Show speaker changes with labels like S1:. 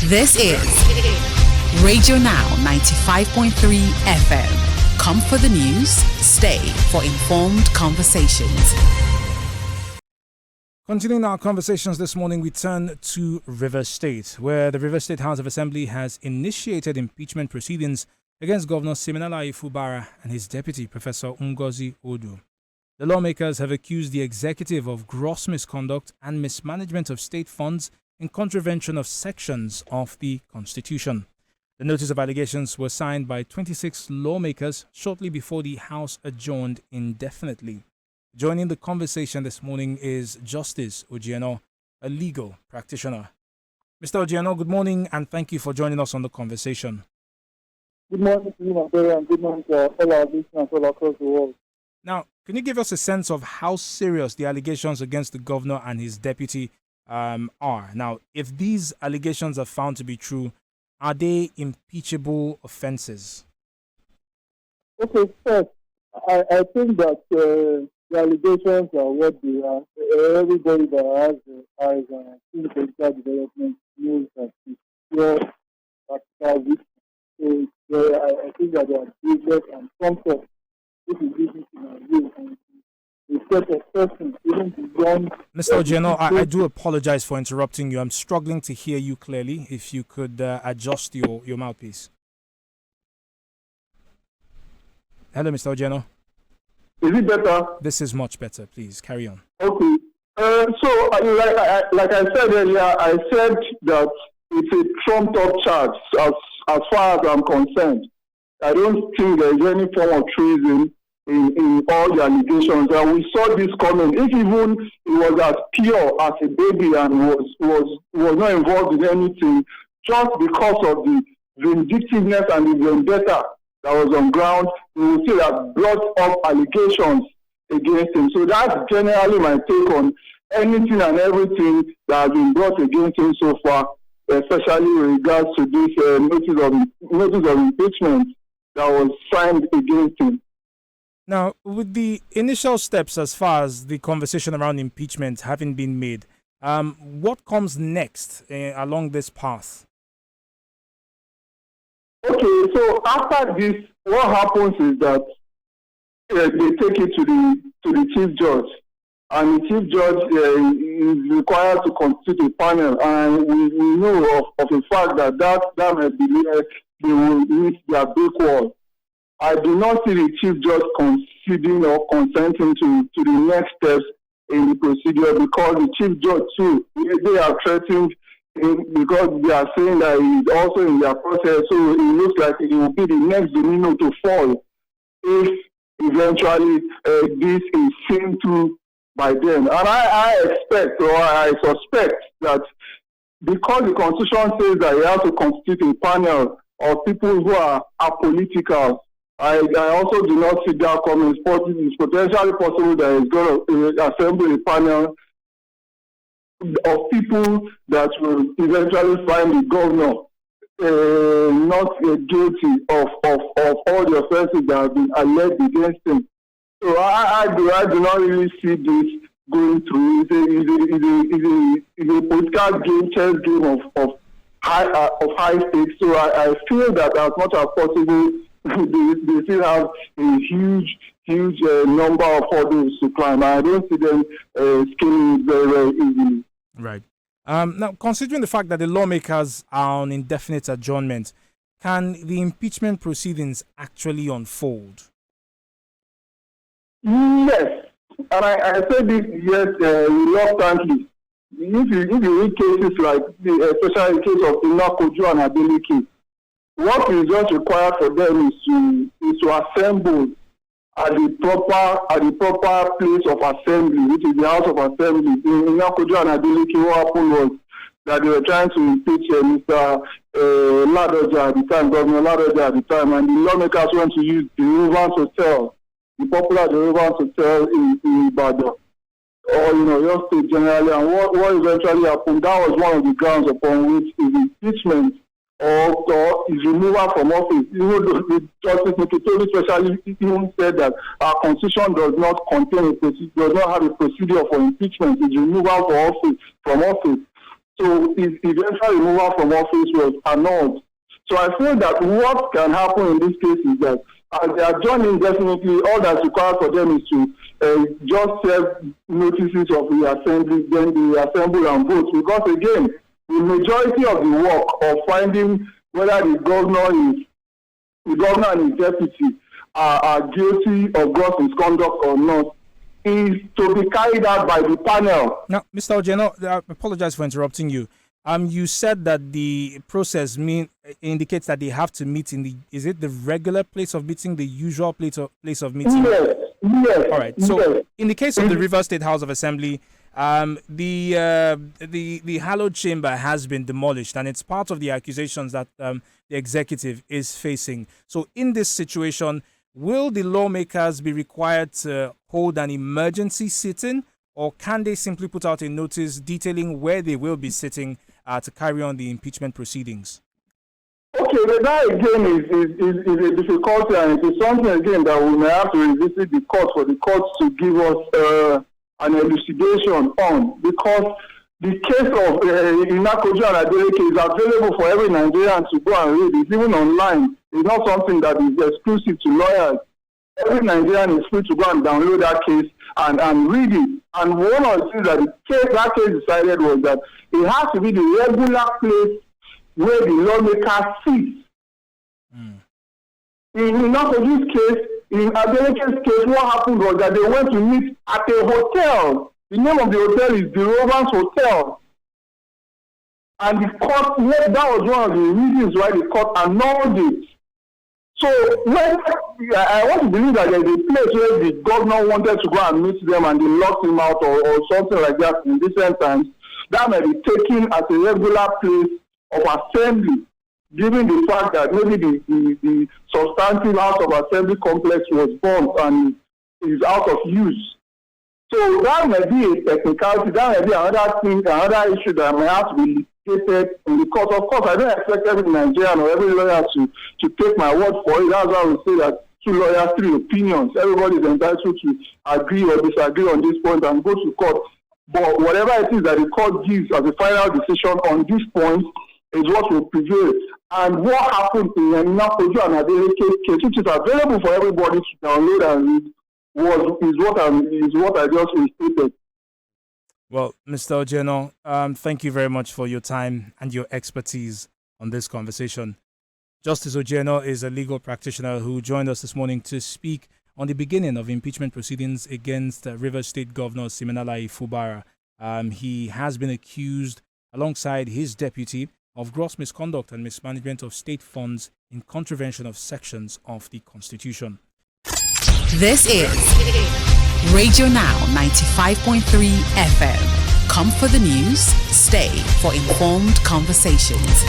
S1: This is Radio Now 95.3 FM. Come for the news, stay for informed conversations.
S2: Continuing our conversations this morning, we turn to Rivers State, where the Rivers State House of Assembly has initiated impeachment proceedings against Governor Siminalayi Fubara and his deputy, Professor Ngozi Odu. The lawmakers have accused the executive of gross misconduct and mismanagement of state funds in contravention of sections of the Constitution. The notice of allegations was signed by 26 lawmakers shortly before the House adjourned indefinitely. Joining the conversation this morning is Justice Ojieno, a legal practitioner. Mr. Ojieno, good morning and thank you for joining us on the conversation.
S3: Good morning to you, my brother, and good morning to all our listeners all across the world.
S2: Now, can you give us a sense of how serious the allegations against the governor and his deputy are? Now, if these allegations are found to be true, are they impeachable offenses?
S3: Okay, first, I think that the allegations are what they are. Everybody that has the eyes on political development knows that it's pure practical weakness. So I think that they are useless and comfort. This is business in our view. And the set of persons, even beyond...
S2: Mr. Ojieno, I do apologize for interrupting you. I'm struggling to hear you clearly. If you could adjust your mouthpiece. Hello, Mr. Ojieno.
S3: Is it better?
S2: This is much better. Please, carry on.
S3: Okay. So, like I said earlier, I said that it's a trumped-up charge as far as I'm concerned. I don't think there is any form of treason in all the allegations. And we saw this coming. If even it was as pure as a baby and was not involved in anything, just because of the vindictiveness and the vendetta that was on ground, we will see that brought up allegations against him. So that's generally my take on anything and everything that has been brought against him so far, especially in regards to this notice of impeachment that was signed against him.
S2: Now, with the initial steps as far as the conversation around impeachment having been made, what comes next along this path?
S3: Okay, so after this, what happens is that they take it to the chief judge, and the chief judge is required to constitute a panel, and we know of the fact that may be they will reach their big wall. I do not see the chief judge conceding or consenting to the next steps in the procedure, because the chief judge too, they are threatened because they are saying that he's also in their process, so it looks like it will be the next domino to fall if eventually this is seen to by them. And I expect, or I suspect, that because the Constitution says that you have to constitute a panel of people who are apolitical, I also do not see that coming. It's potentially possible that it's going to assemble a panel of people that will eventually find the governor not guilty of all the offenses that have been alleged against him. So I do not really see this going through. It's a political game, chess game of high stakes. So I feel that as much as possible, they still have a huge number of hurdles to climb. I don't see them scaling very, very easily.
S2: Right. Now, considering the fact that the lawmakers are on indefinite adjournment, can the impeachment proceedings actually unfold?
S3: Yes. And I said this reluctantly. If you read cases like, especially the case of Ngozi Odu and Adeleke, what is just required for them is to assemble at the proper place of assembly, which is the House of Assembly. In Ngozi Odu and Adeleke, what happened was that they were trying to impeach Mr. Ladoja at the time, Governor Ladoja at the time, and the lawmakers went to use the Rivers Hotel, the popular Rivers Hotel in Ibadan, or your state generally. And what eventually happened, that was one of the grounds upon which is impeachment or his removal from office. Even though the Justice Nikitoli especially even said that our constitution does not contain does not have a procedure for impeachment, it's removal from office. So his eventual removal from office was annulled. So I feel that what can happen in this case is that as they are joining, definitely all that's required for them is to just serve notices of the assembly, then they assemble and vote. Because again, the majority of the work of finding whether the governor and his deputy are guilty of gross misconduct or not is to be carried out by the panel.
S2: Now, Mr. Ojeno, I apologize for interrupting you. You said that the process indicates that they have to meet in is it the regular place of meeting, the usual place of meeting?
S3: Yes.
S2: All right. So, in the case of the Rivers State House of Assembly, the hallowed chamber has been demolished, and it's part of the accusations that the executive is facing. So, in this situation, will the lawmakers be required to hold an emergency sitting, or can they simply put out a notice detailing where they will be sitting to carry on the impeachment proceedings?
S3: Okay, but that again is a difficulty, and it is something again that we may have to revisit the court for the courts to give us an elucidation on, because the case of Ngozi Odu is available for every Nigerian to go and read. It's even online. It's not something that is exclusive to lawyers. Every Nigerian is free to go and download that case and read it. And one of the things that that case decided was that it has to be the regular place where the lawmaker sits. In Ngozi's case, in Adelike's case, what happened was that they went to meet at a hotel. The name of the hotel is the Rovers Hotel. And the court, that was one of the reasons why the court annulled it. So I want to believe that there's a place where the governor wanted to go and meet them and they locked him out or something like that in recent times. That may be taken as a regular place of assembly, given the fact that maybe the substantive House of Assembly complex was burnt and is out of use. So that may be a technicality, that may be another issue that may have to be litigated in the court. Of course, I don't expect every Nigerian or every lawyer to take my word for it. That's why we say that 2 lawyers, 3 opinions. Everybody is entitled to agree or disagree on this point and go to court. But whatever it is that the court gives as a final decision on this point is what will prevail. And what happened in Ngozi and Adeleke case, which is available for everybody to download and read, is what I just restated.
S2: Well, Mr. Ojeno, thank you very much for your time and your expertise on this conversation. Justice Ojeno is a legal practitioner who joined us this morning to speak on the beginning of impeachment proceedings against Rivers State Governor Siminalayi Fubara. He has been accused, alongside his deputy, of gross misconduct and mismanagement of state funds in contravention of sections of the Constitution.
S1: This is Radio Now 95.3 FM. Come for the news, stay for informed conversations.